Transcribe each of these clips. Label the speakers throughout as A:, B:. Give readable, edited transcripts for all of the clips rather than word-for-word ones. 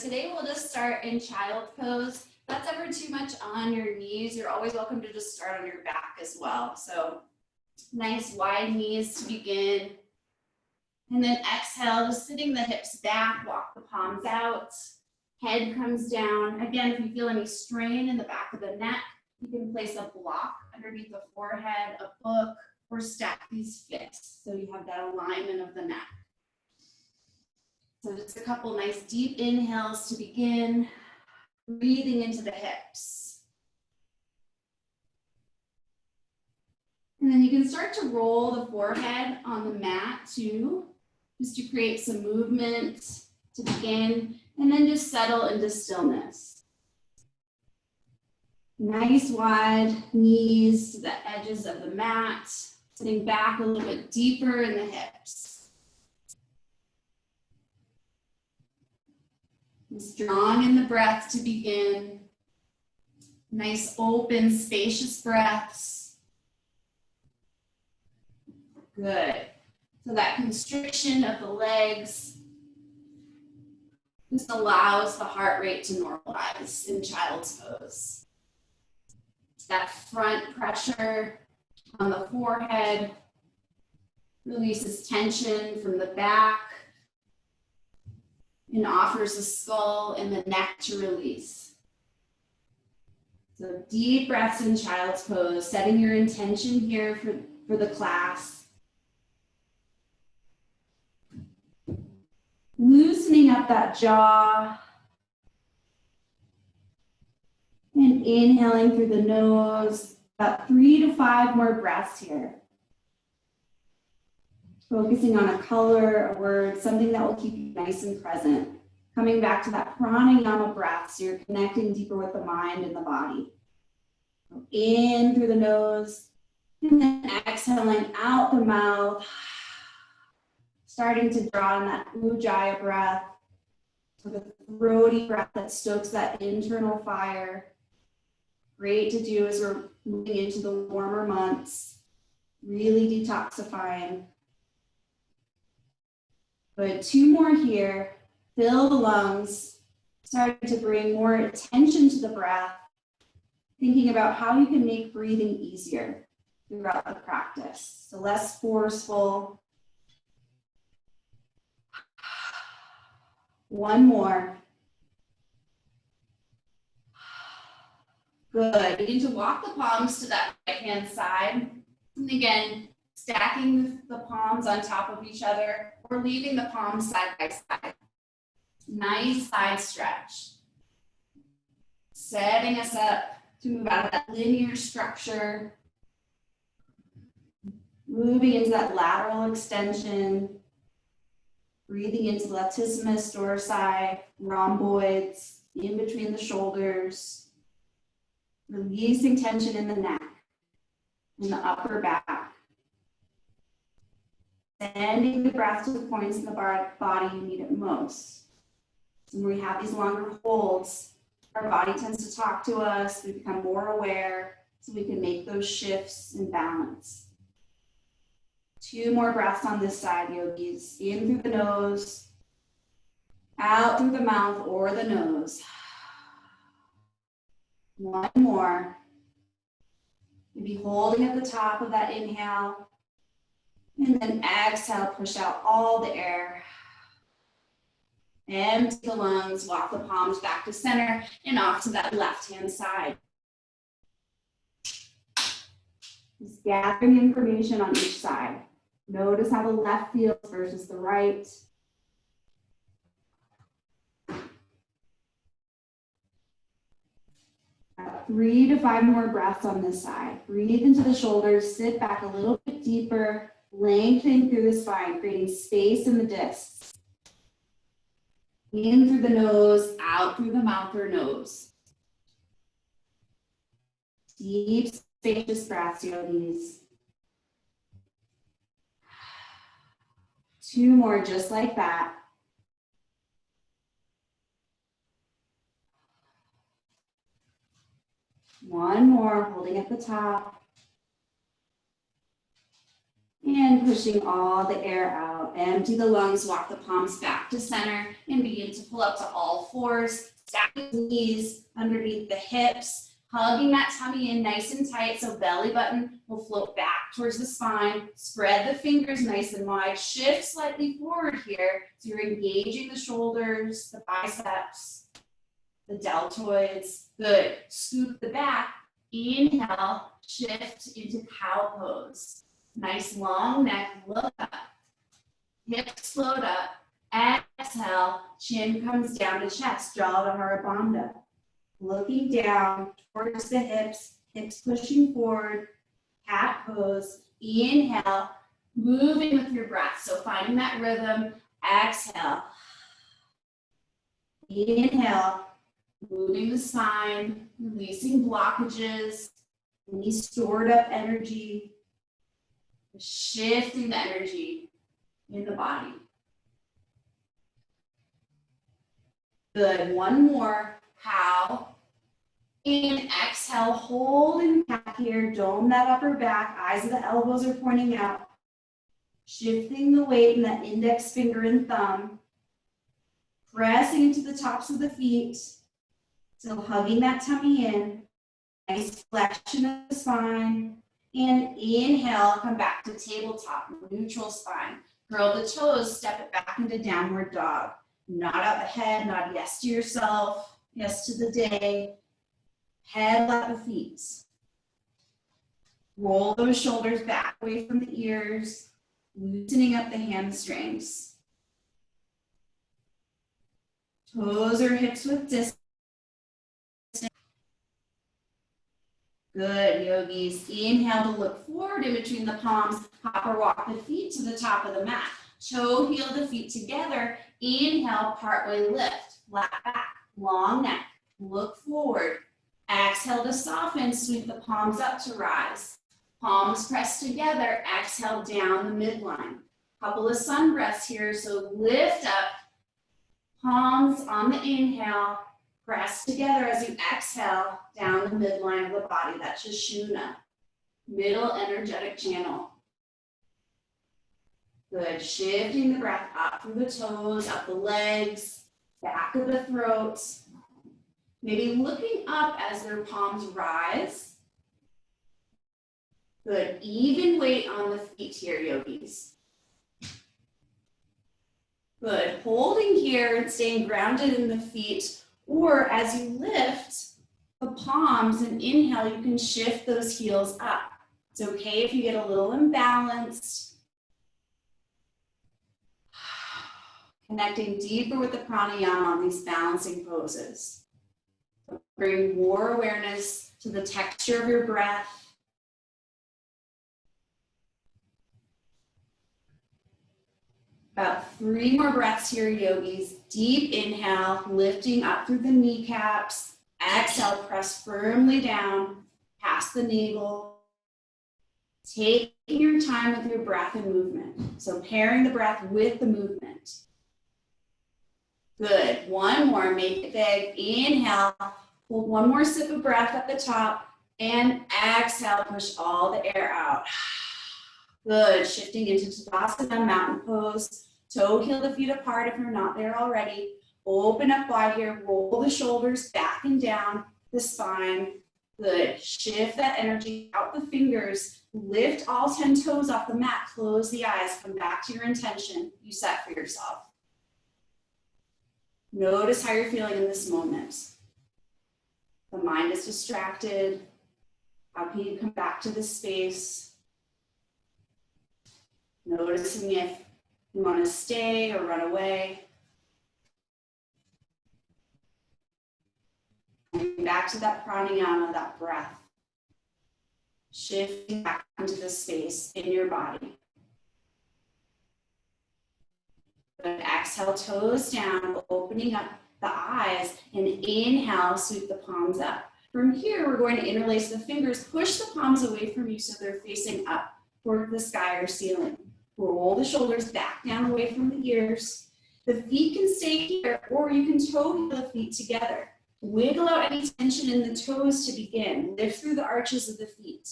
A: Today we'll just start in child pose. If that's ever too much on your knees, you're always welcome to just start on your back as well. So nice wide knees to begin. And then exhale, just sitting the hips back, walk the palms out. Head comes down. Again, if you feel any strain in the back of the neck, you can place a block underneath the forehead, a book, or stack these fists so you have that alignment of the neck. So just a couple nice deep inhales to begin, breathing into the hips. And then you can start to roll the forehead on the mat too, just to create some movement to begin, and then just settle into stillness. Nice wide knees to the edges of the mat, sitting back a little bit deeper in the hips. Just drawing in the breath to begin. Nice open, spacious breaths. Good. So that constriction of the legs just allows the heart rate to normalize in child's pose. That front pressure on the forehead releases tension from the back and offers the skull and the neck to release. So deep breaths in child's pose, setting your intention here for the class. Loosening up that jaw. And inhaling through the nose, about 3 to 5 more breaths here. Focusing on a color, a word, something that will keep you nice and present. Coming back to that pranayama breath, so you're connecting deeper with the mind and the body. In through the nose, and then exhaling out the mouth. Starting to draw in that ujjayi breath, so the throaty breath that stokes that internal fire. Great to do as we're moving into the warmer months, really detoxifying. Good, 2 more here. Fill the lungs, starting to bring more attention to the breath, thinking about how you can make breathing easier throughout the practice. So less forceful. 1 more. Good. Begin to walk the palms to that right-hand side. And again, stacking the palms on top of each other or leaving the palms side by side. Nice side stretch. Setting us up to move out of that linear structure. Moving into that lateral extension. Breathing into the latissimus dorsi, rhomboids, in between the shoulders. Releasing tension in the neck and the upper back. Sending the breath to the points in the body you need it most. So when we have these longer holds, our body tends to talk to us, we become more aware, so we can make those shifts in balance. 2 more breaths on this side, yogis. In through the nose, out through the mouth or the nose. 1 more. Maybe holding at the top of that inhale. And then exhale, push out all the air. Empty the lungs, walk the palms back to center and off to that left-hand side. Just gathering information on each side. Notice how the left feels versus the right. About 3 to 5 more breaths on this side. Breathe into the shoulders, sit back a little bit deeper, lengthening through the spine, creating space in the discs. In through the nose, out through the mouth or nose. Deep, spacious breaths, yogis. 2 more just like that. One more, holding at the top. And And pushing all the air out. Empty the lungs, walk the palms back to center, and begin to pull up to all fours. Stack the knees underneath the hips, hugging that tummy in nice and tight so belly button will float back towards the spine. Spread the fingers nice and wide. Shift slightly forward here. So you're engaging the shoulders, the biceps, the deltoids. Good. Scoop the back. Inhale, shift into cow pose. Nice long neck, look up. Hips float up. Exhale, chin comes down to chest, Jala Bandha. Looking down towards the hips, hips pushing forward, cat pose. Inhale, moving with your breath. So finding that rhythm. Exhale. Inhale, moving the spine, releasing blockages, any stored up energy, shifting the energy in the body. Good, one more, cow. And exhale, holding back here, dome that upper back, eyes of the elbows are pointing out. Shifting the weight in that index finger and thumb. Pressing into the tops of the feet. So hugging that tummy in. Nice flexion of the spine. And inhale, come back to tabletop, neutral spine. Curl the toes, step it back into downward dog. Nod out the head, nod yes to yourself, yes to the day. Head at the feet. Roll those shoulders back away from the ears, loosening up the hamstrings. Toes or hips with distance. Good, yogis. Inhale to look forward in between the palms. Hop or walk the feet to the top of the mat. Toe heel the feet together. Inhale, partway lift. Flat back, long neck. Look forward. Exhale to soften. Sweep the palms up to rise. Palms press together. Exhale down the midline. Couple of sun breaths here. So lift up. Palms on the inhale. Press together as you exhale down the midline of the body. That's Sushumna, middle energetic channel. Good. Shifting the breath up through the toes, up the legs, back of the throat. Maybe looking up as their palms rise. Good. Even weight on the feet here, yogis. Good. Holding here and staying grounded in the feet. Or as you lift the palms and inhale, you can shift those heels up. It's okay if you get a little imbalanced. Connecting deeper with the pranayama on these balancing poses. Bring more awareness to the texture of your breath. About 3 more breaths here, yogis. Deep inhale, lifting up through the kneecaps. Exhale, press firmly down, past the navel. Taking your time with your breath and movement. So pairing the breath with the movement. Good. One more, make it big. Inhale, hold one more sip of breath at the top. And exhale, push all the air out. Good. Shifting into Tadasana, mountain pose. Toe heel the feet apart if you're not there already. Open up wide here. Roll the shoulders back and down the spine. Good. Shift that energy out the fingers. Lift all 10 toes off the mat. Close the eyes. Come back to your intention you set for yourself. Notice how you're feeling in this moment. The mind is distracted. How can you come back to this space? Noticing if you want to stay or run away. Coming back to that pranayama, that breath. Shifting back into the space in your body. Good. Exhale, toes down, opening up the eyes, and inhale, sweep the palms up. From here, we're going to interlace the fingers, push the palms away from you so they're facing up toward the sky or ceiling. Roll the shoulders back down away from the ears. The feet can stay here, or you can toe heel the feet together. Wiggle out any tension in the toes to begin. Lift through the arches of the feet.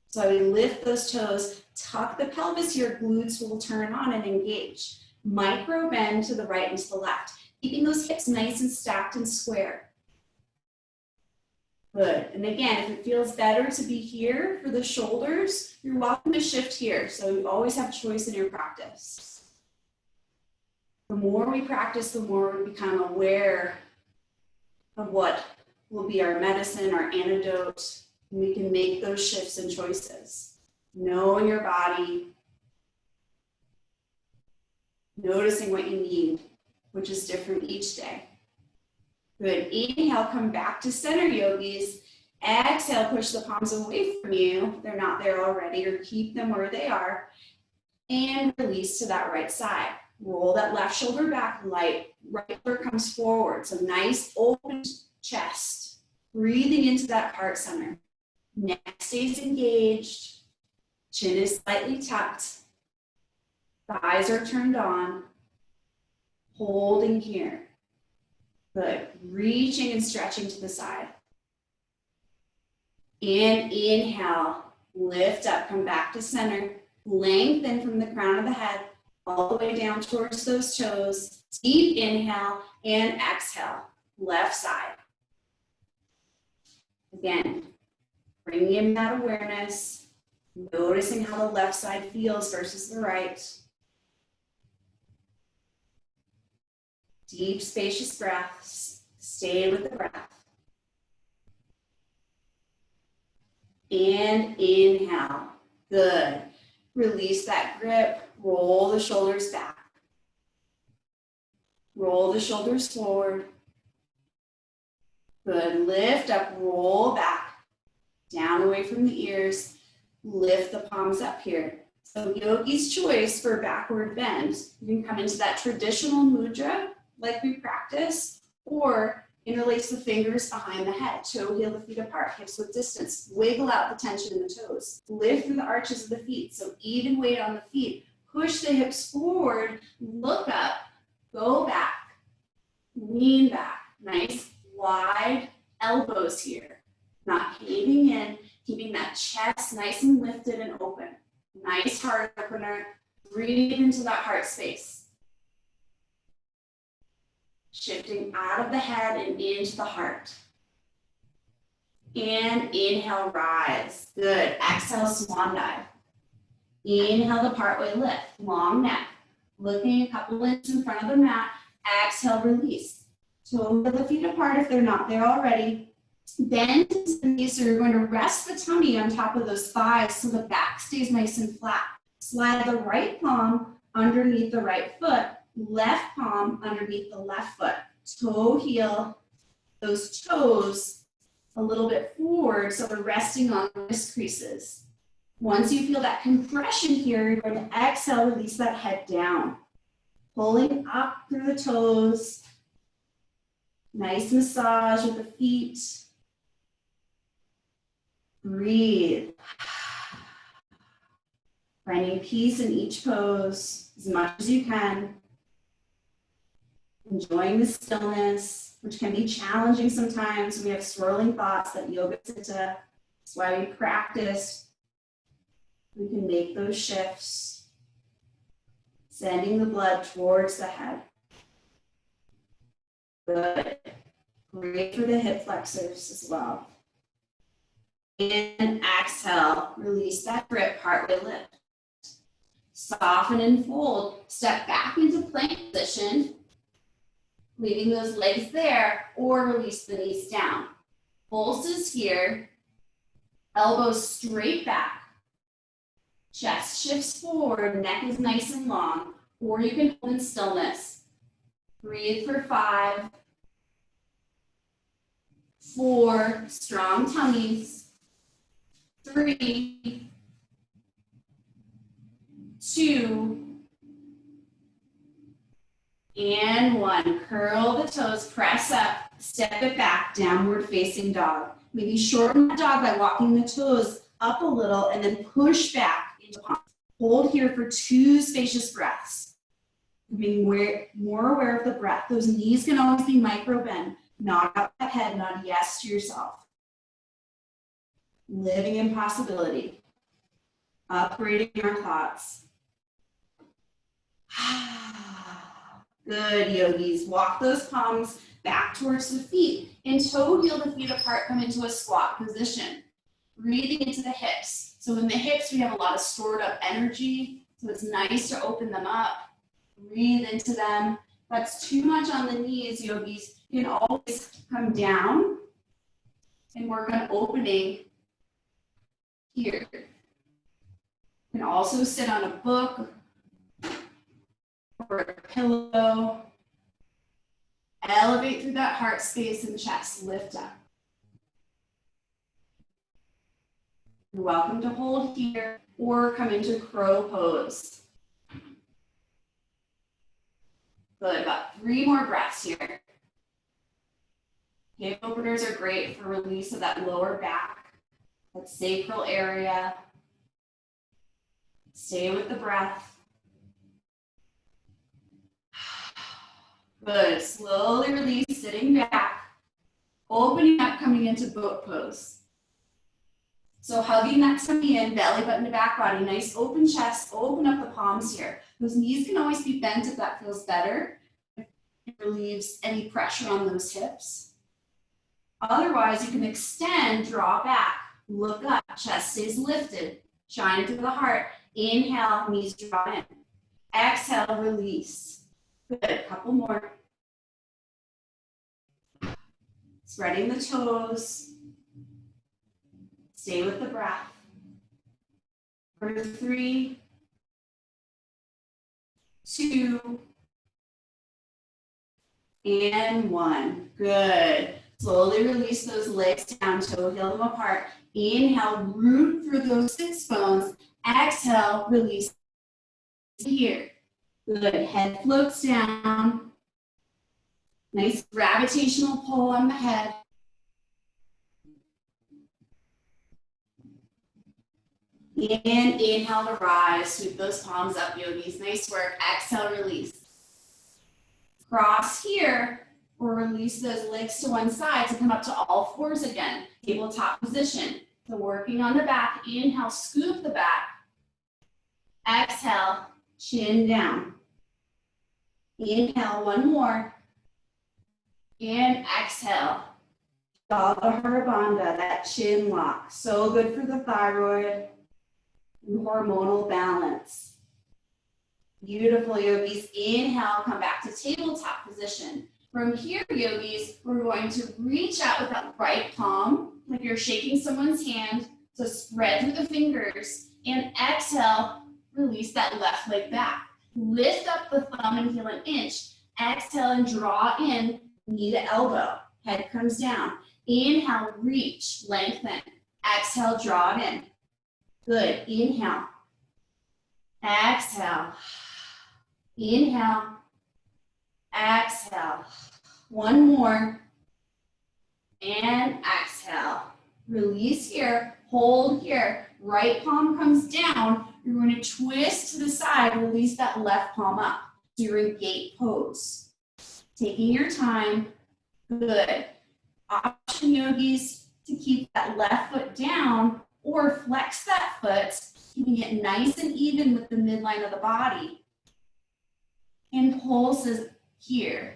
A: So I would lift those toes, tuck the pelvis, your glutes will turn on and engage. Micro bend to the right and to the left, keeping those hips nice and stacked and square. Good, and again, if it feels better to be here for the shoulders, you're welcome to shift here. So you always have choice in your practice. The more we practice, the more we become aware of what will be our medicine, our antidote, and we can make those shifts and choices. Know your body, noticing what you need, which is different each day. Good, inhale, come back to center, yogis. Exhale, push the palms away from you. They're not there already, or keep them where they are. And release to that right side. Roll that left shoulder back, right shoulder comes forward. So nice open chest. Breathing into that heart center. Neck stays engaged. Chin is slightly tucked. Thighs are turned on. Holding here. Good. Reaching and stretching to the side. And inhale. Lift up. Come back to center. Lengthen from the crown of the head all the way down towards those toes. Deep inhale and exhale. Left side. Again, bringing in that awareness. Noticing how the left side feels versus the right. Deep, spacious breaths. Stay with the breath. And inhale. Good. Release that grip. Roll the shoulders back. Roll the shoulders forward. Good. Lift up, roll back. Down away from the ears. Lift the palms up here. So yogi's choice for backward bend. You can come into that traditional mudra like we practice, or interlace the fingers behind the head. Toe heel the feet apart, hips width distance. Wiggle out the tension in the toes. Lift through the arches of the feet. So even weight on the feet. Push the hips forward, look up, go back, lean back. Nice wide elbows here. Not caving in, keeping that chest nice and lifted and open. Nice heart opener. Breathe into that heart space. Shifting out of the head and into the heart. And inhale, rise. Good. Exhale, swan dive. Inhale the partway lift, long neck. Looking a couple inches in front of the mat. Exhale, release. Toe the feet apart if they're not there already. Bend to the knees, so you're going to rest the tummy on top of those thighs so the back stays nice and flat. Slide the right palm underneath the right foot. Left palm underneath the left foot. Toe heel, those toes a little bit forward so they're resting on the wrist creases. Once you feel that compression here, you're going to exhale, release that head down. Pulling up through the toes. Nice massage with the feet. Breathe. Finding peace in each pose as much as you can. Enjoying the stillness, which can be challenging sometimes when we have swirling thoughts that yoga citta. That's why we practice. We can make those shifts, sending the blood towards the head. Good. Great for the hip flexors as well. And exhale, release that grip, partway lift. Soften and fold. Step back into plank position, leaving those legs there, or release the knees down. Pulses here, elbows straight back. Chest shifts forward, neck is nice and long, or you can hold in stillness. Breathe for 5, 4, strong tummies, 3, 2, and 1. Curl the toes, press up, step it back, downward facing dog. Maybe shorten the dog by walking the toes up a little and then push back into palm. Hold here for 2 spacious breaths. Being more aware of the breath. Those knees can always be micro bend. Nod up that head, nod yes to yourself. Living in possibility. Upgrading our thoughts. Good, yogis. Walk those palms back towards the feet and toe heel the feet apart, come into a squat position. Breathing into the hips. So in the hips, we have a lot of stored up energy. So it's nice to open them up. Breathe into them. If that's too much on the knees, yogis, you can always come down and work on opening here. You can also sit on a book or a pillow. Elevate through that heart space and chest. Lift up. You're welcome to hold here or come into crow pose. Good, about 3 more breaths here. Hip openers are great for release of that lower back, that sacral area. Stay with the breath. Good, slowly release, sitting back, opening up, coming into boat pose. So hugging that tummy in, belly button to back body, nice open chest, open up the palms here. Those knees can always be bent if that feels better. It relieves any pressure on those hips. Otherwise, you can extend, draw back, look up, chest stays lifted, shine into the heart. Inhale, knees draw in. Exhale, release. Good, a couple more. Spreading the toes. Stay with the breath. For 3, 2, and 1. Good. Slowly release those legs down, toe heel them apart. Inhale, root through those sits bones. Exhale, release here. Good. Head floats down. Nice gravitational pull on the head. And inhale to rise. Sweep those palms up, yogis. Nice work. Exhale, release. Cross here, or release those legs to one side to come up to all fours again. Tabletop position. So working on the back. Inhale, scoop the back. Exhale, chin down. Inhale, 1 more. And exhale. Dada Harabandha, that chin lock. So good for the thyroid and hormonal balance. Beautiful, yogis. Inhale, come back to tabletop position. From here, yogis, we're going to reach out with that right palm, like you're shaking someone's hand. So spread through the fingers and exhale, release that left leg back. Lift up the thumb and heel an inch. Exhale and draw in, knee to elbow. Head comes down. Inhale, reach, lengthen. Exhale, draw it in. Good. Inhale. Exhale. Inhale. Exhale. 1 more. And exhale. Release here. Hold here. Right palm comes down. You're going to twist to the side. Release that left palm up. So you're in gate pose. Taking your time. Good. Option, yogis, to keep that left foot down or flex that foot, keeping it nice and even with the midline of the body. And pulses here.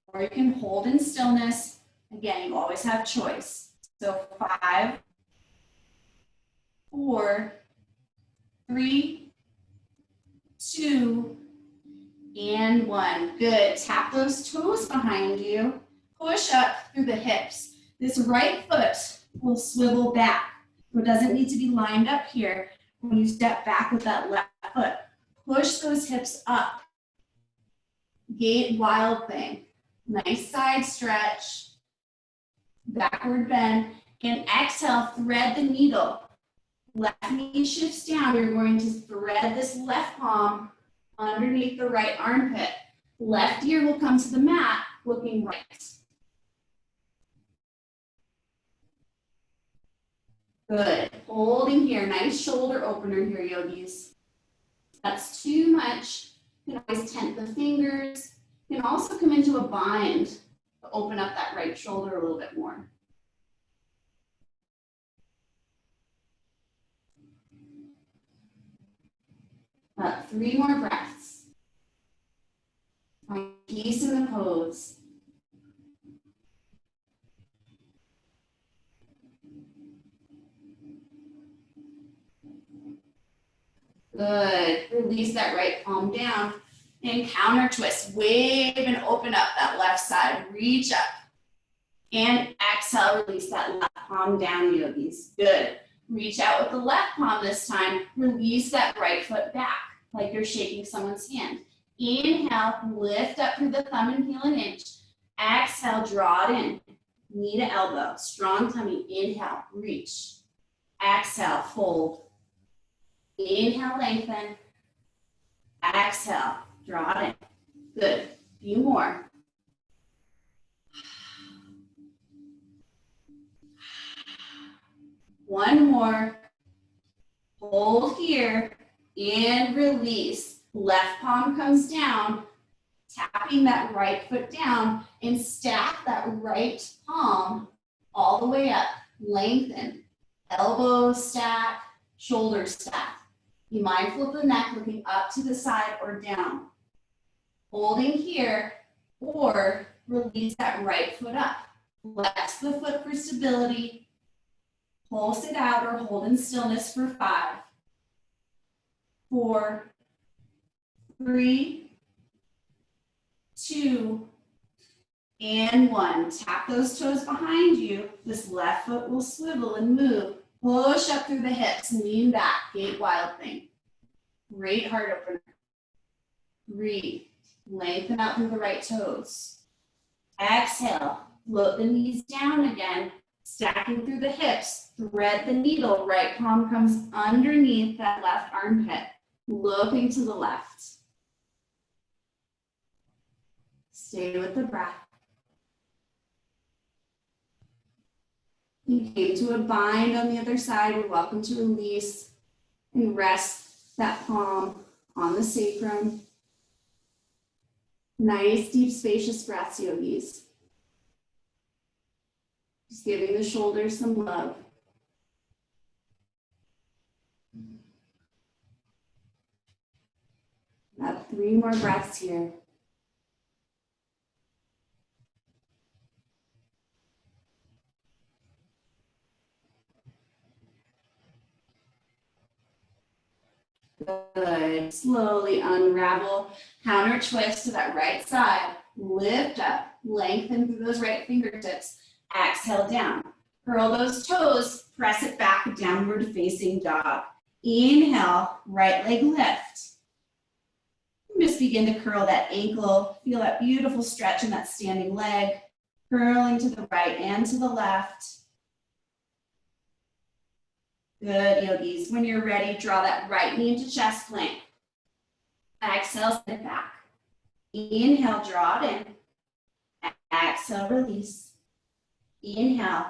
A: Or you can hold in stillness. Again, you always have choice. So 5, 4, 3, 2, and 1. Good. Tap those toes behind you. Push up through the hips. This right foot will swivel back. So it doesn't need to be lined up here. When you step back with that left foot, push those hips up. Gate wild thing. Nice side stretch. Backward bend. And exhale, thread the needle. Left knee shifts down. You're going to thread this left palm underneath the right armpit. Left ear will come to the mat, looking right. Good. Holding here. Nice shoulder opener here, yogis. If that's too much, you can always tent the fingers. You can also come into a bind to open up that right shoulder a little bit more. 3 more breaths. Find peace in the pose. Good. Release that right palm down and counter twist. Wave and open up that left side. Reach up. And exhale, release that left palm down, yogis. Good. Reach out with the left palm this time. Release that right foot back like you're shaking someone's hand. Inhale, lift up through the thumb and heel an inch. Exhale, draw it in. Knee to elbow, strong tummy. Inhale, reach. Exhale, fold. Inhale, lengthen. Exhale, draw it in. Good. Few more. One more. Hold here and release. Left palm comes down, tapping that right foot down, and stack that right palm all the way up. Lengthen. Elbows stack, shoulders stack. Be mindful of the neck looking up to the side or down. Holding here, or release that right foot up. Flex the foot for stability. Pulse it out or hold in stillness for 5, 4, 3, 2, and 1. Tap those toes behind you. This left foot will swivel and move. Push up through the hips, lean back, gate wild thing. Great heart opener. Breathe. Lengthen out through the right toes. Exhale. Float the knees down again. Stacking through the hips. Thread the needle. Right palm comes underneath that left armpit. Looking to the left. Stay with the breath. You came to a bind on the other side. You're welcome to release and rest that palm on the sacrum. Nice, deep, spacious breaths, yogis. Just giving the shoulders some love. About 3 more breaths here. Good. Slowly unravel. Counter twist to that right side. Lift up. Lengthen through those right fingertips. Exhale down. Curl those toes. Press it back, downward facing dog. Inhale, right leg lift. Just begin to curl that ankle. Feel that beautiful stretch in that standing leg. Curling to the right and to the left. Good, yogis. When you're ready, draw that right knee into chest plank. Exhale, sit back. Inhale, draw it in. Exhale, release. Inhale.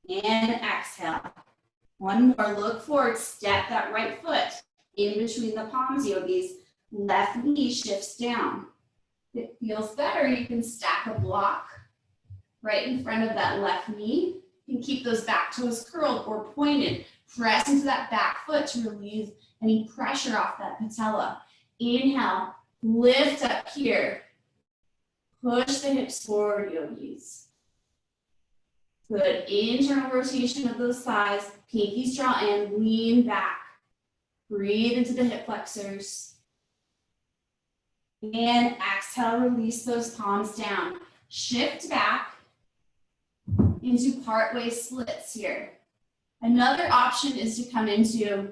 A: And exhale. One more, look forward, step that right foot in between the palms, yogis. Left knee shifts down. If it feels better, you can stack a block right in front of that left knee. You can keep those back toes curled or pointed. Press into that back foot to relieve any pressure off that patella. Inhale, lift up here. Push the hips forward, yogis. Good, internal rotation of those thighs. Pinkies draw in, lean back. Breathe into the hip flexors. And exhale, release those palms down. Shift back into partway splits here. Another option is to come into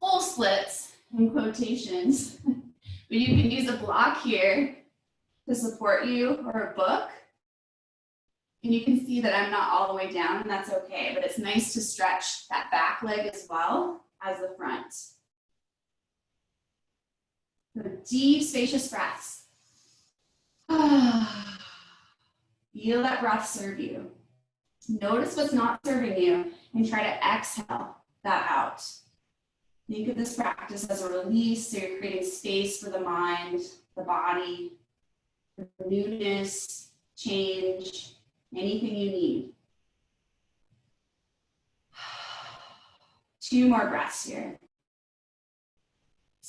A: full splits in quotations, but you can use a block here to support you or a book. And you can see that I'm not all the way down, and that's okay, but it's nice to stretch that back leg as well as the front. So deep, spacious breaths. Feel that breath serve you. Notice what's not serving you and try to exhale that out. Think of this practice as a release, so you're creating space for the mind, the body, for newness, change, anything you need. 2 more breaths here.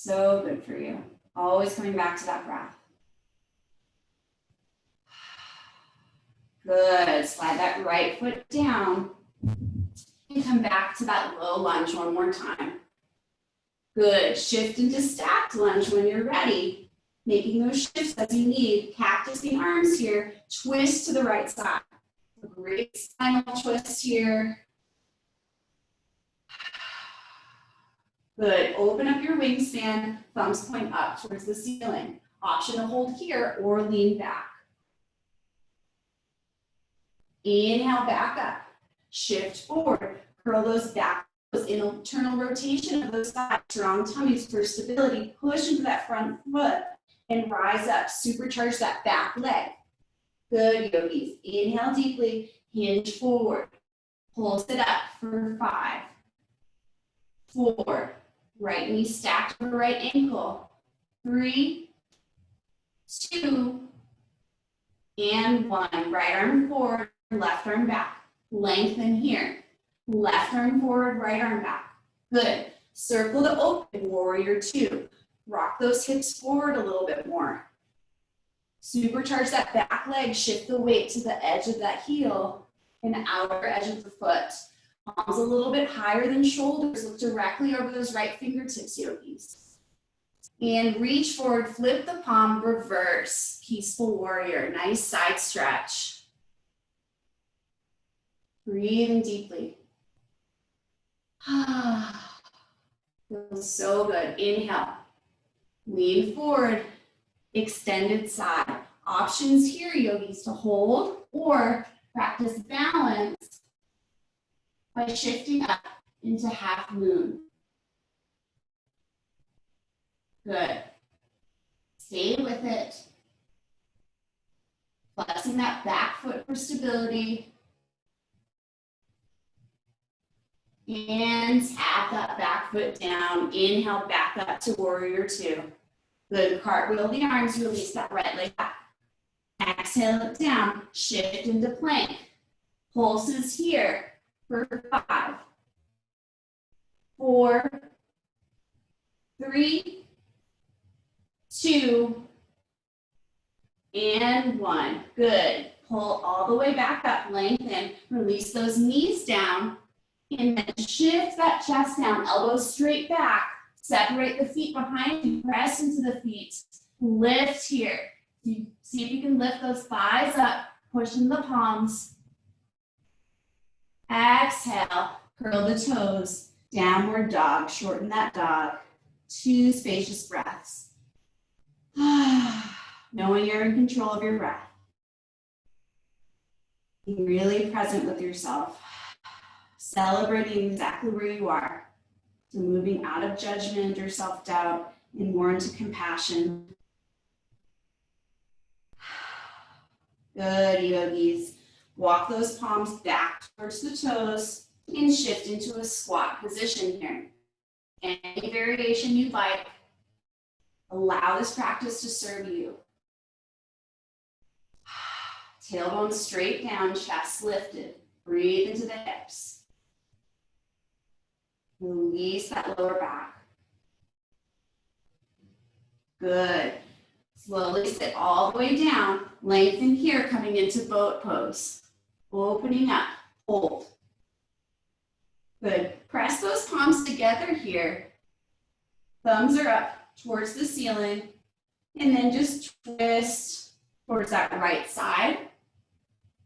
A: So good for you. Always coming back to that breath. Good. Slide that right foot down and come back to that low lunge one more time. Good. Shift into stacked lunge when you're ready. Making those shifts as you need. Cactus the arms here. Twist to the right side. A great spinal twist here. Good. Open up your wingspan. Thumbs point up towards the ceiling. Option to hold here or lean back. Inhale, back up. Shift forward. Curl those back. Internal rotation of those thighs. Strong tummies for stability. Push into that front foot and rise up. Supercharge that back leg. Good, yogis. Inhale deeply. Hinge forward. Pulse it up for 5, 4. Right knee stacked over right ankle. 3, 2, and 1. Right arm forward, left arm back. Lengthen here. Left arm forward, right arm back. Good. Circle to open, warrior 2. Rock those hips forward a little bit more. Supercharge that back leg, shift the weight to the edge of that heel and outer edge of the foot. Palms a little bit higher than shoulders. Look directly over those right fingertips, yogis. And reach forward, flip the palm, reverse. Peaceful warrior, nice side stretch. Breathing deeply. Feels so good. Inhale. Lean forward. Extended side. Options here, yogis, to hold or practice balance by shifting up into half moon. Good. Stay with it. Flexing that back foot for stability. And tap that back foot down. Inhale, back up to warrior 2. Good. Cartwheel the arms, release that right leg back. Exhale it down, shift into plank. Pulses here for 5, 4, 3, 2, and 1. Good. Pull all the way back up, lengthen, release those knees down, and then shift that chest down, elbows straight back. Separate the feet behind you, press into the feet. Lift here. See if you can lift those thighs up, push in the palms. Exhale, curl the toes, downward dog, shorten that dog. 2 spacious breaths. Knowing you're in control of your breath. Being really present with yourself. Celebrating exactly where you are. So moving out of judgment or self-doubt and more into compassion. Good, yogis. Walk those palms back towards the toes and shift into a squat position here. Any variation you'd like. Allow this practice to serve you. Tailbone straight down, chest lifted. Breathe into the hips. Release that lower back. Good. Slowly sit all the way down. Lengthen here, coming into boat pose. Opening up. Hold. Good. Press those palms together here. Thumbs are up towards the ceiling. And then just twist towards that right side.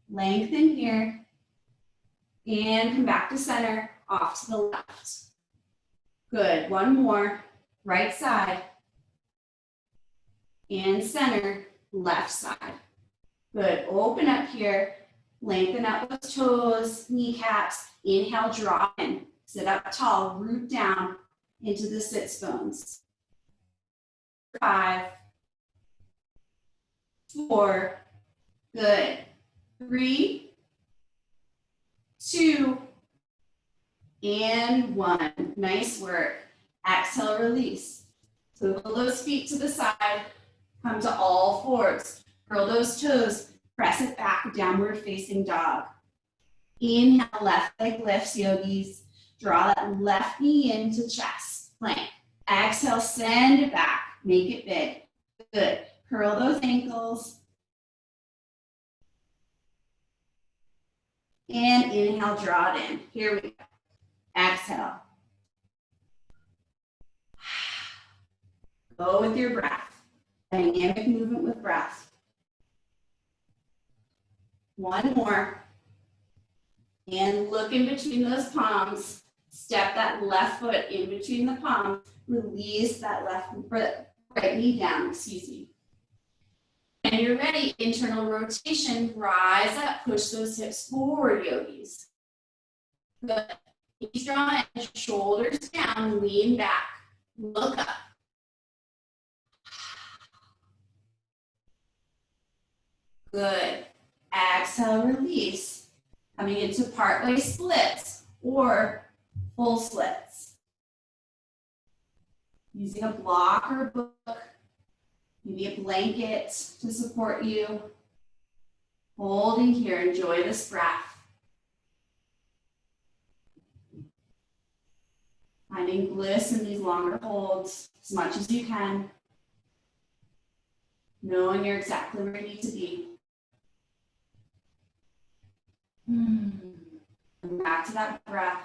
A: Lengthen here. And come back to center. Off to the left. Good. One more. Right side. And center. Left side. Good. Open up here. Lengthen out those toes, kneecaps. Inhale, draw in. Sit up tall. Root down into the sits bones. 5, 4. Good. 3, 2, and 1. Nice work. Exhale, release. Swivel those feet to the side. Come to all fours. Curl those toes. Press it back, downward facing dog. Inhale, left leg lifts, yogis. Draw that left knee into chest, plank. Exhale, send it back. Make it big. Good. Curl those ankles. And inhale, draw it in. Here we go. Exhale. Go with your breath. Dynamic movement with breath. One more. And look in between those palms. Step that left foot in between the palms. Release that right knee down, excuse me. When you're ready, internal rotation, rise up, push those hips forward, yogis. Good. Knees draw in, shoulders down, lean back, look up. Good. Exhale, release. Coming into partway splits or full splits. Using a block or a book, maybe a blanket to support you. Holding here, enjoy this breath. Finding bliss in these longer holds as much as you can. Knowing you're exactly where you need to be. And back to that breath.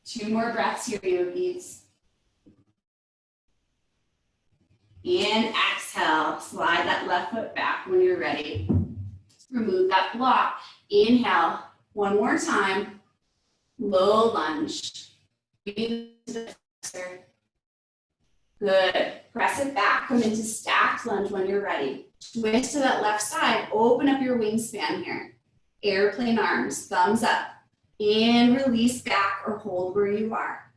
A: Two more breaths here, yogis. And exhale, slide that left foot back when you're ready. Remove that block. Inhale, one more time. Low lunge. Breathe into the flexor. Good. Press it back. Come into stacked lunge when you're ready. Twist to that left side. Open up your wingspan here. Airplane arms, thumbs up. And release back or hold where you are.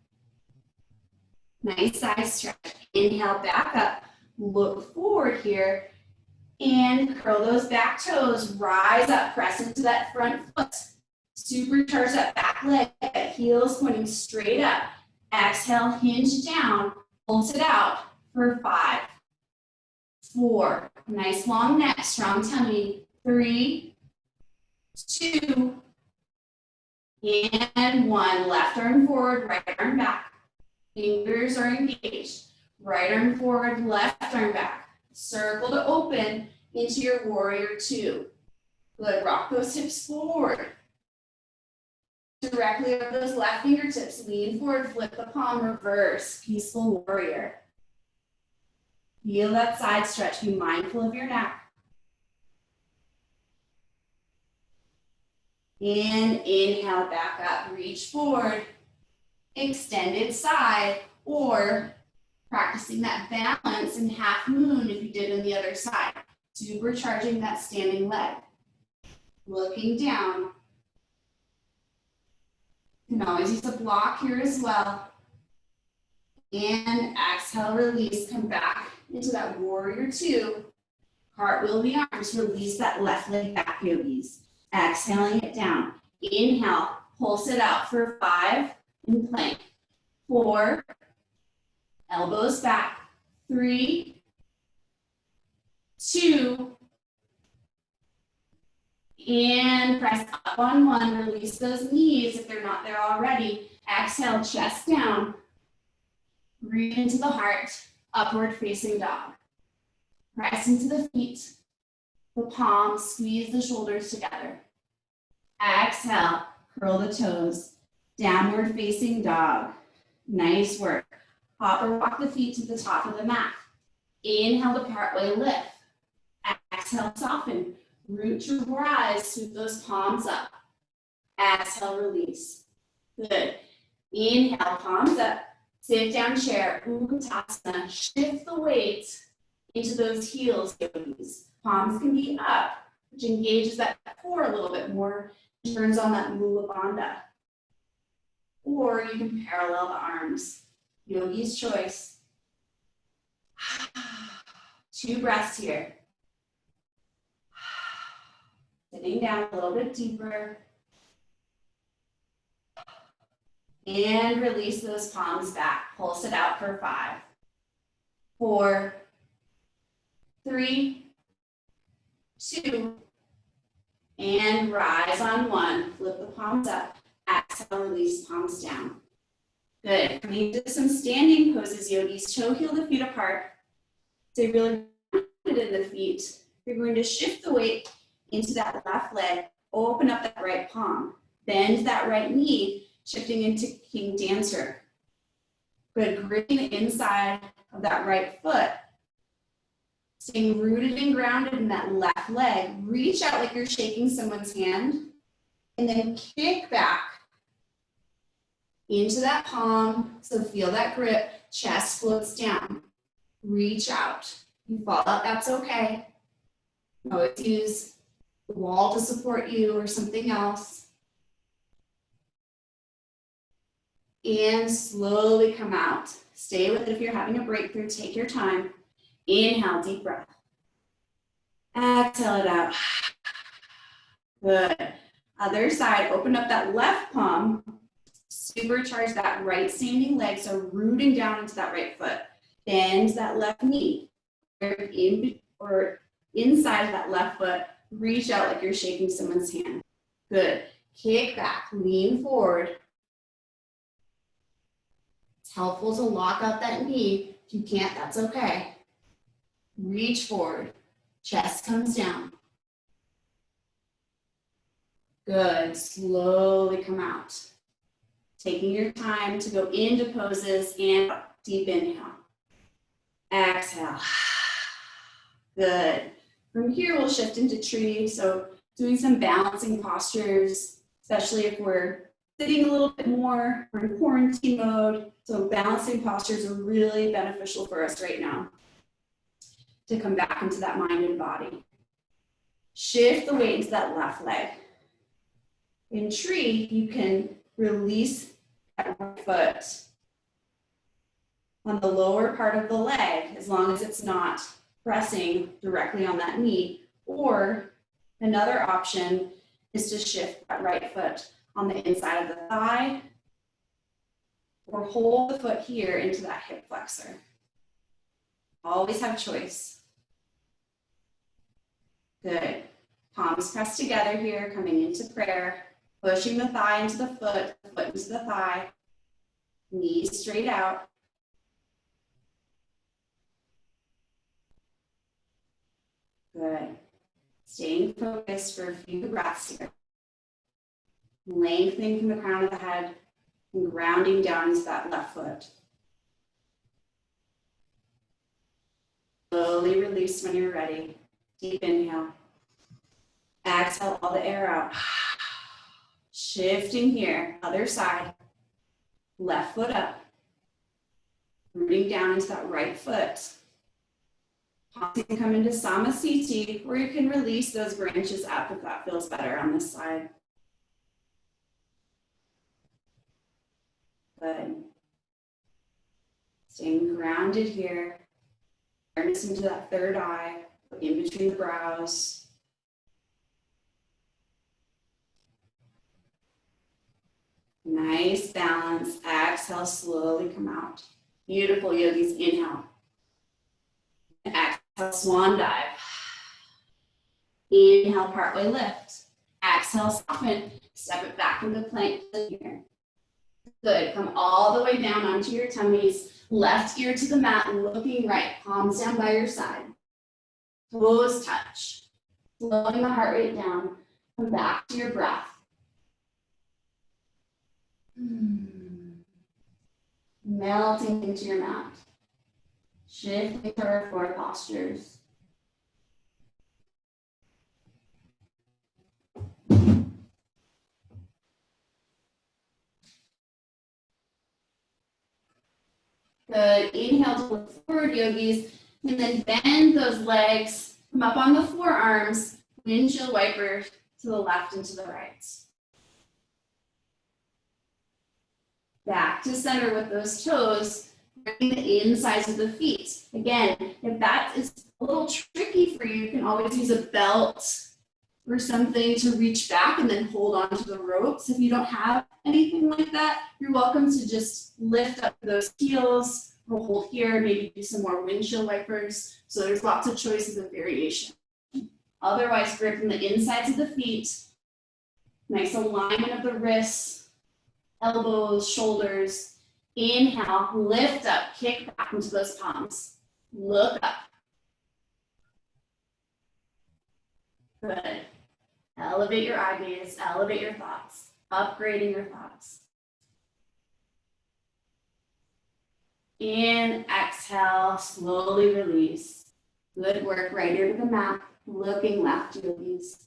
A: Nice side stretch. Inhale, back up. Look forward here. And curl those back toes. Rise up. Press into that front foot. Supercharge that back leg. Heels pointing straight up. Exhale, hinge down. Pulse it out for 5, 4. Nice long neck, strong tummy. 3, 2, and 1. Left arm forward, right arm back. Fingers are engaged. Right arm forward, left arm back. Circle to open into your warrior 2. Good. Rock those hips forward. Directly over those left fingertips. Lean forward, flip the palm, reverse. Peaceful warrior. Feel that side stretch. Be mindful of your neck. And inhale, back up. Reach forward. Extended side. Or practicing that balance in half moon if you did on the other side. Supercharging that standing leg. Looking down. You can always use a block here as well. And exhale, release. Come back into that warrior 2. Cartwheel the arms. Release that left leg back, yogis. Exhaling it down. Inhale, pulse it out for 5 and plank. 4, elbows back. 3, 2, and press up on 1. Release those knees if they're not there already. Exhale, chest down. Breathe into the heart. Upward facing dog. Press into the feet. The palms, squeeze the shoulders together. Exhale, curl the toes. Downward facing dog. Nice work. Hop or walk the feet to the top of the mat. Inhale to partway lift. Exhale, soften. Root to rise, sweep those palms up. Exhale, release. Good. Inhale, palms up. Sit down chair, Uttanasana. Shift the weight into those heels, yogis. Palms can be up, which engages that core a little bit more, turns on that Mula Bandha. Or you can parallel the arms. Yogi's choice. 2 breaths here. Sitting down a little bit deeper. And release those palms back. Pulse it out for 5, 4, 3, 2, And rise on one. Flip the palms up. Exhale, release palms down. Good. Coming into some standing poses, yogis. Toe heel the feet apart. Stay really grounded in the feet. You're going to shift the weight into that left leg. Open up that right palm. Bend that right knee, shifting into King Dancer. Good. Gripping the inside of that right foot. Staying rooted and grounded in that left leg. Reach out like you're shaking someone's hand. And then kick back into that palm. So feel that grip. Chest floats down. Reach out. You fall out, that's okay. Always use the wall to support you or something else. And slowly come out. Stay with it if you're having a breakthrough. Take your time. Inhale, deep breath. Exhale it out. Good. Other side, open up that left palm. Supercharge that right standing leg, so rooting down into that right foot. Bend that left knee. Or inside of that left foot, reach out like you're shaking someone's hand. Good. Kick back, lean forward. It's helpful to lock out that knee. If you can't, that's okay. Reach forward, chest comes down. Good, slowly come out. Taking your time to go into poses and deep inhale. Exhale. Good. From here, we'll shift into tree. So doing some balancing postures, especially if we're sitting a little bit more, we're in quarantine mode. So balancing postures are really beneficial for us right now to come back into that mind and body. Shift the weight into that left leg. In tree, you can release that right foot on the lower part of the leg, as long as it's not pressing directly on that knee. Or another option is to shift that right foot on the inside of the thigh, or hold the foot here into that hip flexor. Always have choice. Good. Palms pressed together here, coming into prayer. Pushing the thigh into the foot into the thigh. Knees straight out. Good. Staying focused for a few breaths here. Lengthening from the crown of the head and grounding down into that left foot. Slowly release when you're ready. Deep inhale. Exhale all the air out. Shifting here, other side. Left foot up. Rooting down into that right foot. You can come into Samasthiti, or you can release those branches up if that feels better on this side. Good. Staying grounded here. Awareness into that third eye, in between the brows. Nice balance. Exhale, slowly come out. Beautiful, yogis. Inhale. Exhale, swan dive. Inhale, partway lift. Exhale, soften. Step it back into plank here. Good. Come all the way down onto your tummies. Left ear to the mat, looking right. Palms down by your side. Toes touch. Slowing the heart rate down. Come back to your breath. Melting into your mat. Shifting to our forward postures. Good. Inhale to look forward, yogis, and then bend those legs. Come up on the forearms. Windshield wiper to the left and to the right. Back to center with those toes, bringing the insides of the feet. Again, if that is a little tricky for you, you can always use a belt or something to reach back and then hold onto the ropes. If you don't have anything like that, you're welcome to just lift up those heels or hold here, maybe do some more windshield wipers. So there's lots of choices of variation. Otherwise, grip in the insides of the feet. Nice alignment of the wrists, elbows, shoulders. Inhale, lift up, kick back into those palms. Look up. Good. Elevate your eye gaze, elevate your thoughts, upgrading your thoughts. In, exhale, slowly release. Good work, right ear to the mat, looking left yogis.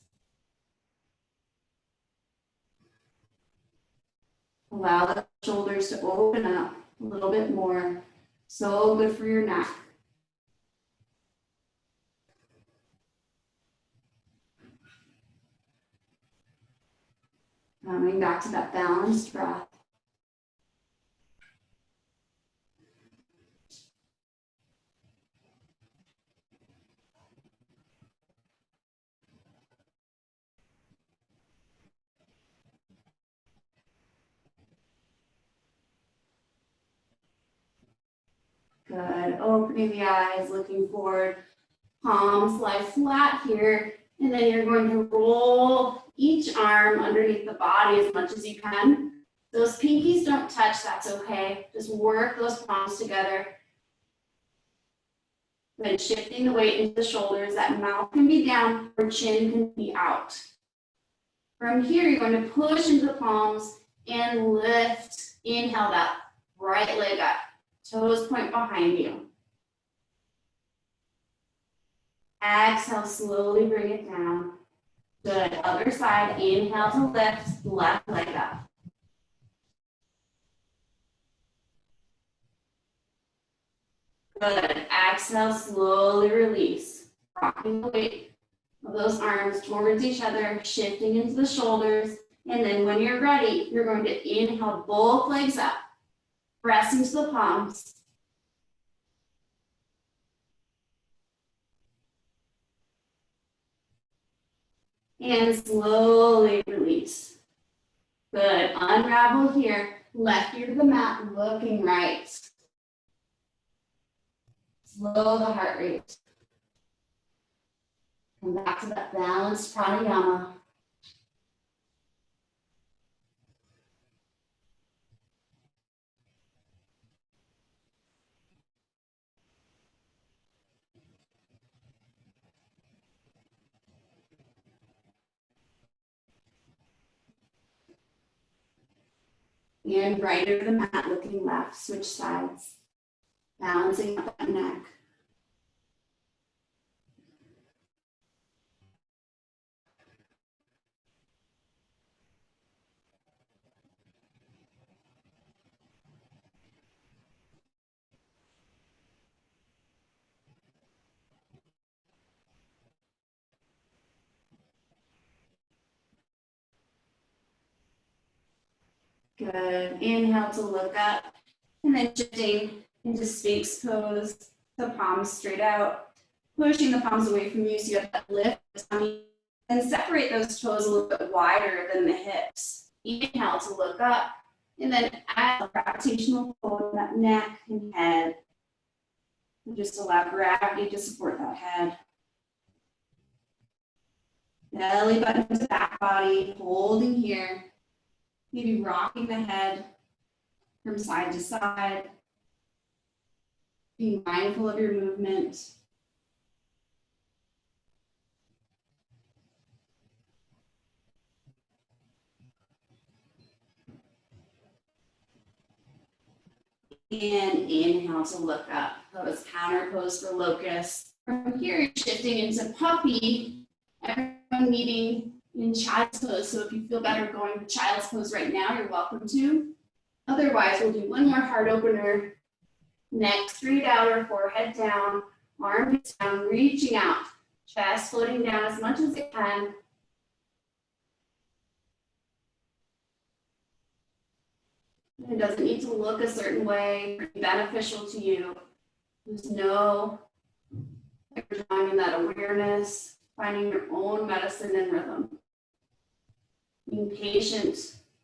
A: Allow the shoulders to open up a little bit more. So good for your neck. Coming back to that balanced breath. Good. Opening the eyes, looking forward. Palms lie flat here. And then you're going to roll each arm underneath the body as much as you can. Those pinkies don't touch, that's okay. Just work those palms together. Then shifting the weight into the shoulders. That mouth can be down or chin can be out. From here, you're going to push into the palms and lift. Inhale that right leg up. Toes point behind you. Exhale, slowly bring it down. Good. Other side. Inhale to lift, left leg up. Good. Exhale, slowly release. Rocking the weight of those arms towards each other, shifting into the shoulders. And then when you're ready, you're going to inhale both legs up. Press into the palms. And slowly release. Good. Unravel here. Left ear to the mat, looking right. Slow the heart rate. Come back to that balanced pranayama. And right over the mat, looking left, switch sides. Balancing up that neck. Good. Inhale to look up. And then shifting into Sphinx pose. The palms straight out. Pushing the palms away from you so you have that lift. And separate those toes a little bit wider than the hips. Inhale to look up. And then add a gravitational pull in that neck and head. And just allow gravity to support that head. Belly button to back body, holding here. Maybe rocking the head from side to side. Being mindful of your movement. And inhale to look up. That was counter pose for locust. From here, you're shifting into puppy. Everyone meeting in child's pose. So if you feel better going to child's pose right now, you're welcome to. Otherwise, we'll do one more heart opener. Neck straight out or forehead down. Arms down, reaching out. Chest floating down as much as it can. It doesn't need to look a certain way, be beneficial to you. Just know that you're finding that awareness, finding your own medicine and rhythm. Being patient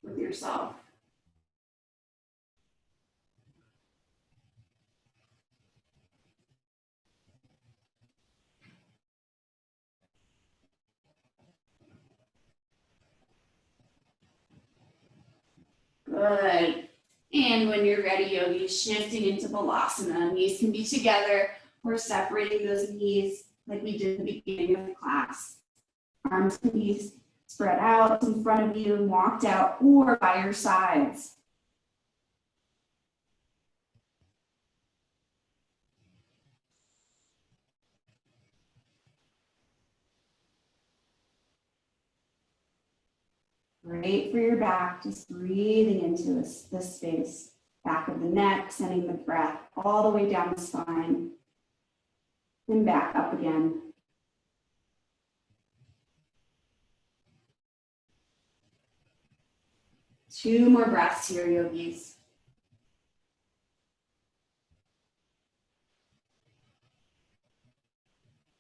A: with yourself. Good. And when you're ready, yogi, shifting into Balasana. Knees can be together or separating those knees like we did in the beginning of the class. Arms can be spread out in front of you and walked out or by your sides. Great for your back, just breathing into this space. Back of the neck, sending the breath all the way down the spine. And back up again. Two more breaths here, yogis.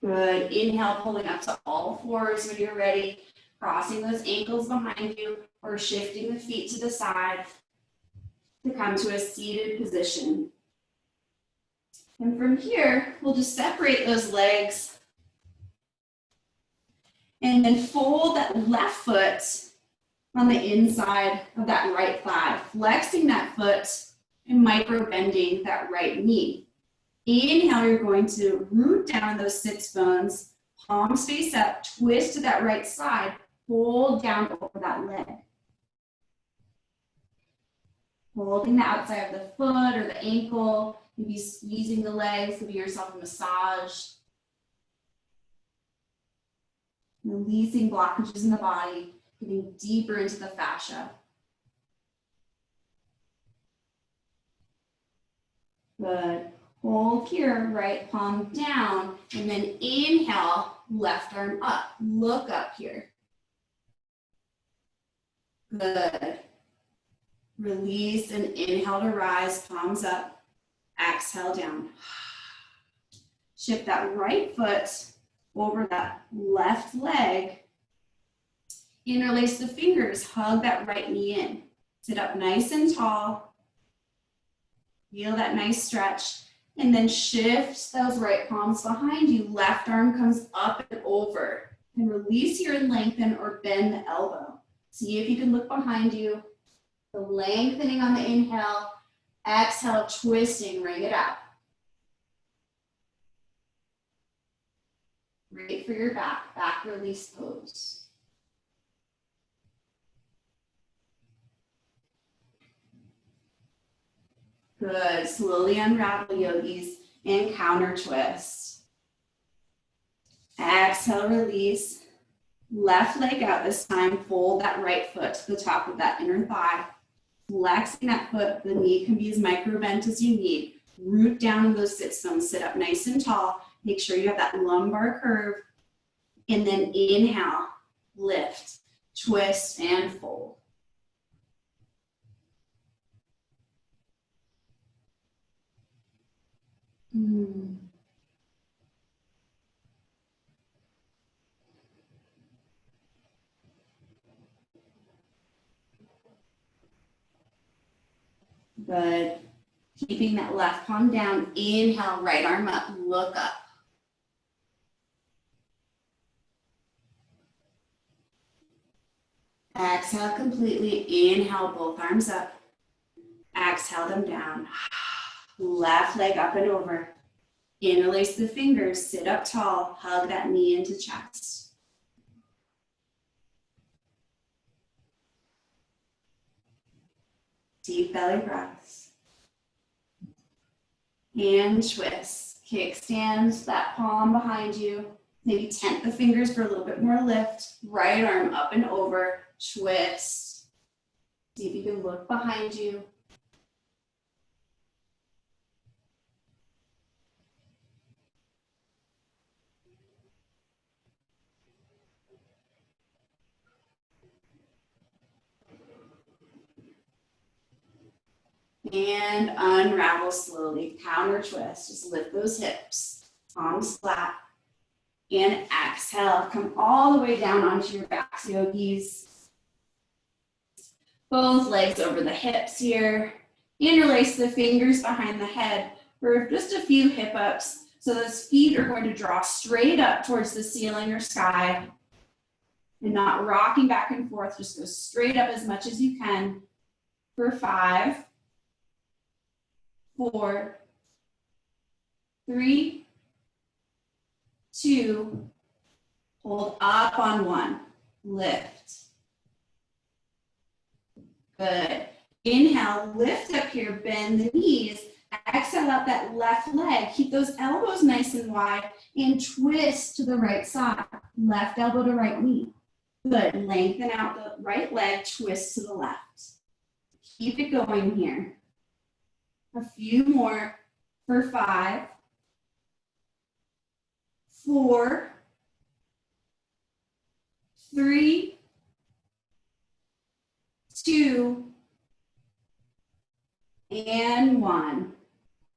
A: Good. Inhale, pulling up to all fours when you're ready. Crossing those ankles behind you or shifting the feet to the side to come to a seated position. And from here, we'll just separate those legs and then fold that left foot on the inside of that right thigh, flexing that foot and micro bending that right knee. Inhale, you're going to root down those sits bones, palms face up, twist to that right side, hold down over that leg. Holding the outside of the foot or the ankle, maybe squeezing the legs, giving yourself a massage. Releasing blockages in the body, getting deeper into the fascia. Good. Hold here, right palm down, and then inhale, left arm up. Look up here. Good. Release and inhale to rise, palms up. Exhale down. Shift that right foot over that left leg. Interlace the fingers, hug that right knee in. Sit up nice and tall. Feel that nice stretch. And then shift those right palms behind you. Left arm comes up and over. And release here and lengthen or bend the elbow. See if you can look behind you. The lengthening on the inhale. Exhale, twisting, ring it out. Great for your back. Back release pose. Good. Slowly unravel, yogis, and counter twist. Exhale, release. Left leg out this time. Fold that right foot to the top of that inner thigh. Flexing that foot. The knee can be as micro bent as you need. Root down in those sit bones. Sit up nice and tall. Make sure you have that lumbar curve. And then inhale, lift, twist, and fold. Good. Keeping that left palm down. Inhale, right arm up, look up. Exhale completely. Inhale, both arms up. Exhale them down. Left leg up and over. Interlace the fingers, sit up tall, hug that knee into chest. Deep belly breaths. And twist. Kickstand that palm behind you. Maybe tent the fingers for a little bit more lift. Right arm up and over. Twist. See if you can look behind you. And unravel slowly, counter twist, just lift those hips, palms flat, and exhale, come all the way down onto your backs, yogis. Both legs over the hips here, interlace the fingers behind the head for just a few hip ups, so those feet are going to draw straight up towards the ceiling or sky, and not rocking back and forth, just go straight up as much as you can. for 5, 4, 3, 2, hold up on 1, lift. Good. Inhale, lift up here, bend the knees. Exhale out that left leg. Keep those elbows nice and wide and twist to the right side. Left elbow to right knee. Good. Lengthen out the right leg, twist to the left. Keep it going here. A few more for 5, 4, 3, 2, and 1.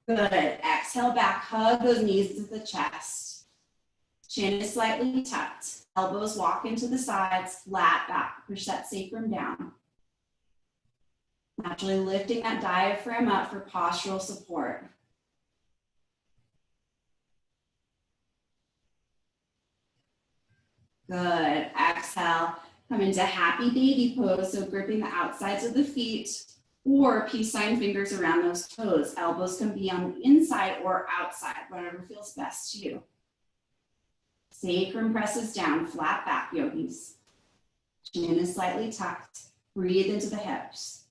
A: Good. Exhale back, hug those knees to the chest. Chin is slightly tucked. Elbows walk into the sides, flat back. Push that sacrum down. Naturally lifting that diaphragm up for postural support. Good. Exhale. Come into happy baby pose. So gripping the outsides of the feet or peace sign fingers around those toes. Elbows can be on the inside or outside, whatever feels best to you. Sacrum presses down, flat back, yogis. Chin is slightly tucked. Breathe into the hips.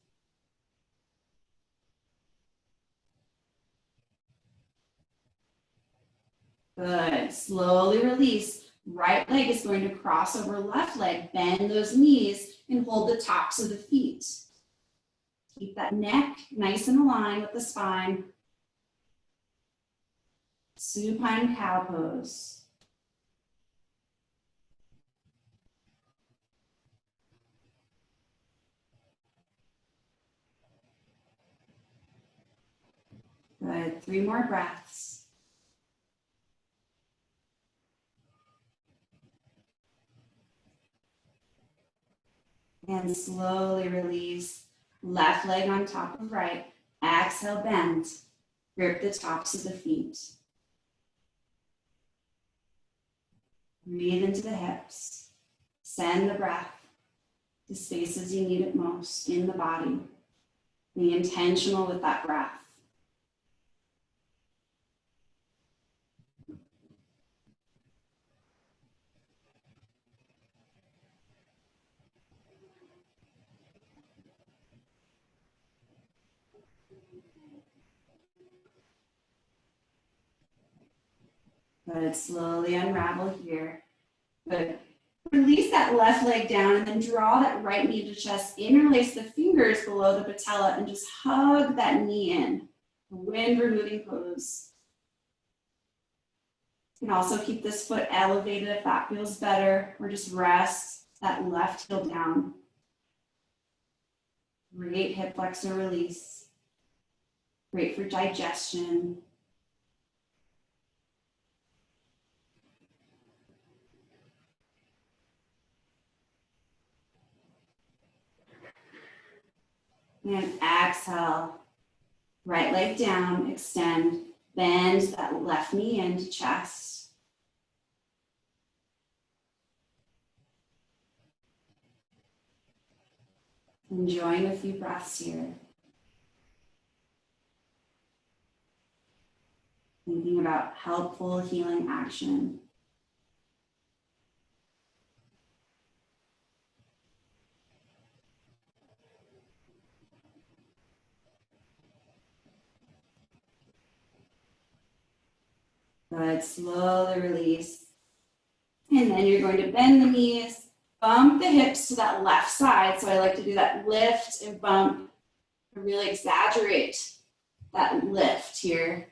A: Good. Slowly release. Right leg is going to cross over left leg. Bend those knees and hold the tops of the feet. Keep that neck nice and aligned with the spine. Supine cow pose. Good. 3 more breaths. And slowly release. Left leg on top of right. Exhale, bend. Grip the tops of the feet. Breathe into the hips. Send the breath to spaces you need it most in the body. Be intentional with that breath. Good. Slowly unravel here. Good. Release that left leg down and then draw that right knee to chest. Interlace the fingers below the patella and just hug that knee in. Wind removing pose. You can also keep this foot elevated if that feels better, or just rest that left heel down. Great hip flexor release. Great for digestion. And exhale, right leg down, extend, bend that left knee into chest. Enjoying a few breaths here. Thinking about helpful healing action. Good, slowly release. And then you're going to bend the knees, bump the hips to that left side. So I like to do that lift and bump to really exaggerate that lift here.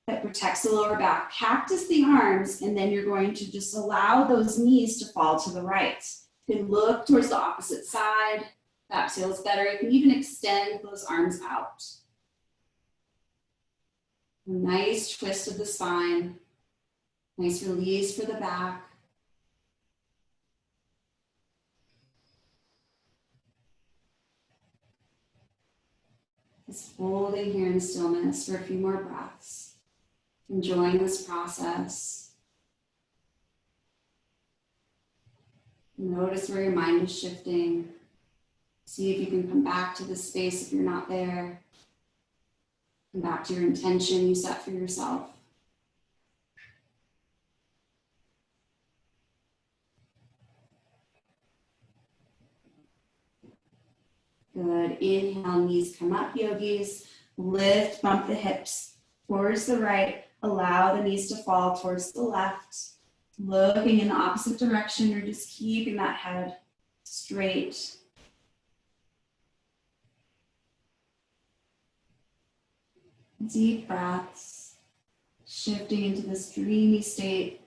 A: That protects the lower back. Cactus the arms, and then you're going to just allow those knees to fall to the right. You can look towards the opposite side. That feels better. You can even extend those arms out. A nice twist of the spine. Nice release for the back. Just holding here in stillness for a few more breaths. Enjoying this process. Notice where your mind is shifting. See if you can come back to the space if you're not there. Come back to your intention you set for yourself. Good. Inhale, knees come up, yogis. Lift, bump the hips towards the right. Allow the knees to fall towards the left. Looking in the opposite direction, you're just keeping that head straight. Deep breaths, shifting into this dreamy state.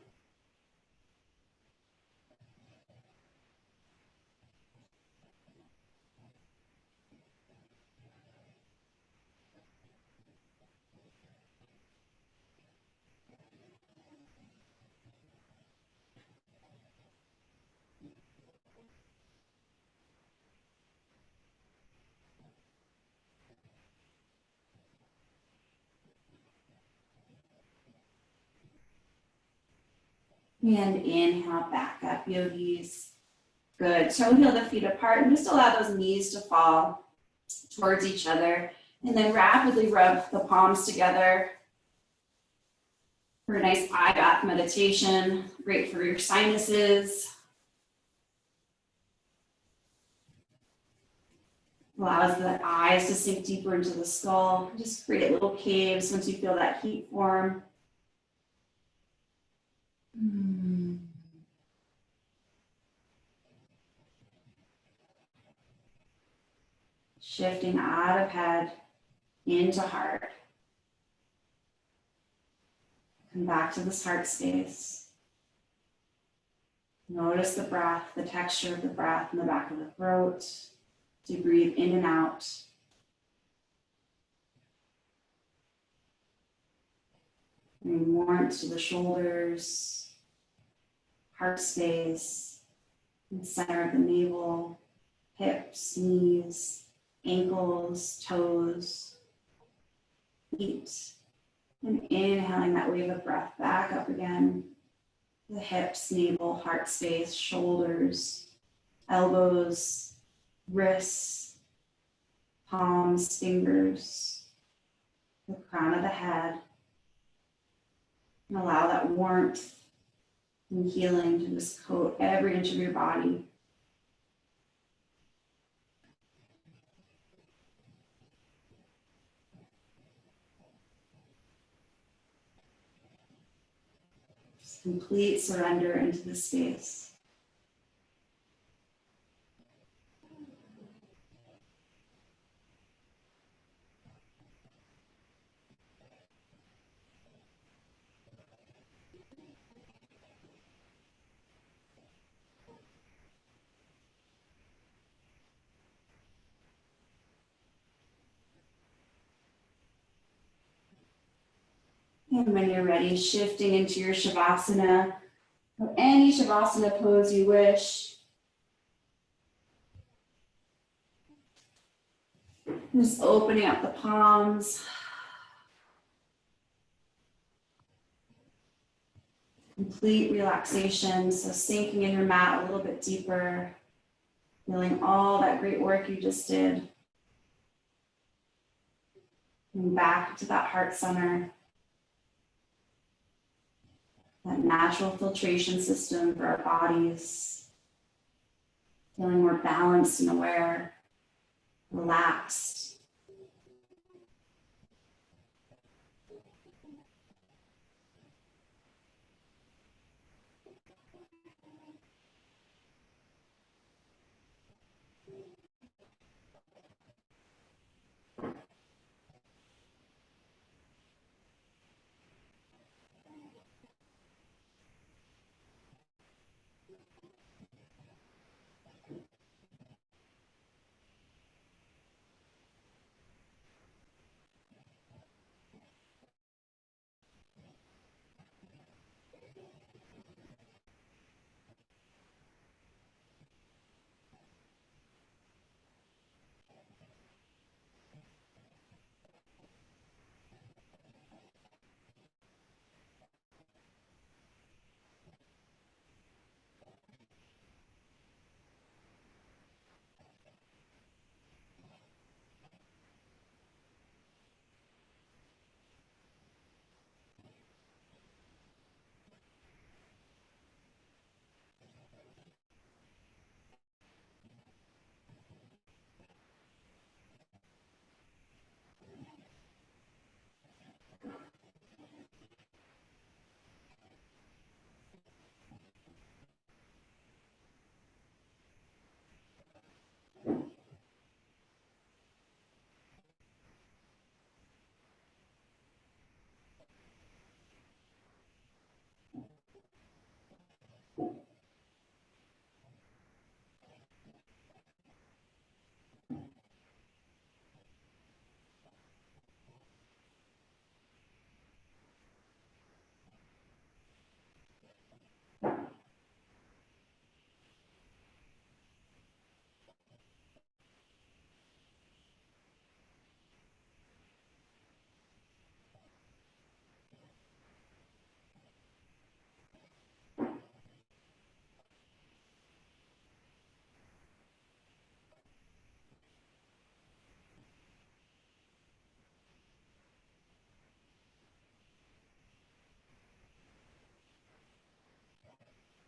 A: And inhale, back up, yogis. Good. Toe heel the feet apart and just allow those knees to fall towards each other. And then rapidly rub the palms together for a nice eye bath meditation. Great for your sinuses. Allows the eyes to sink deeper into the skull. Just create little caves once you feel that heat form. Shifting out of head into heart. Come back to this heart space. Notice the breath, the texture of the breath in the back of the throat. So you breathe in and out. Bring warmth to the shoulders, heart space, and center of the navel, hips, knees, ankles, toes, feet. And inhaling that wave of breath back up again. The hips, navel, heart space, shoulders, elbows, wrists, palms, fingers, the crown of the head. And allow that warmth and healing to just coat every inch of your body. Just complete surrender into the space. And when you're ready, shifting into your Shavasana, or any Shavasana pose you wish. Just opening up the palms. Complete relaxation, so sinking in your mat a little bit deeper, feeling all that great work you just did. And back to that heart center, that natural filtration system for our bodies, feeling more balanced and aware, relaxed.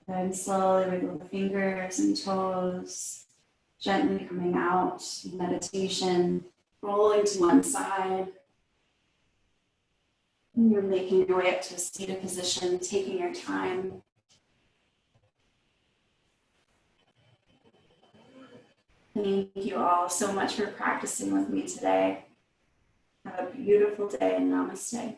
A: Then slowly wiggle the fingers and toes, gently coming out, meditation, rolling to one side. And you're making your way up to a seated position, taking your time. Thank you all so much for practicing with me today. Have a beautiful day and namaste.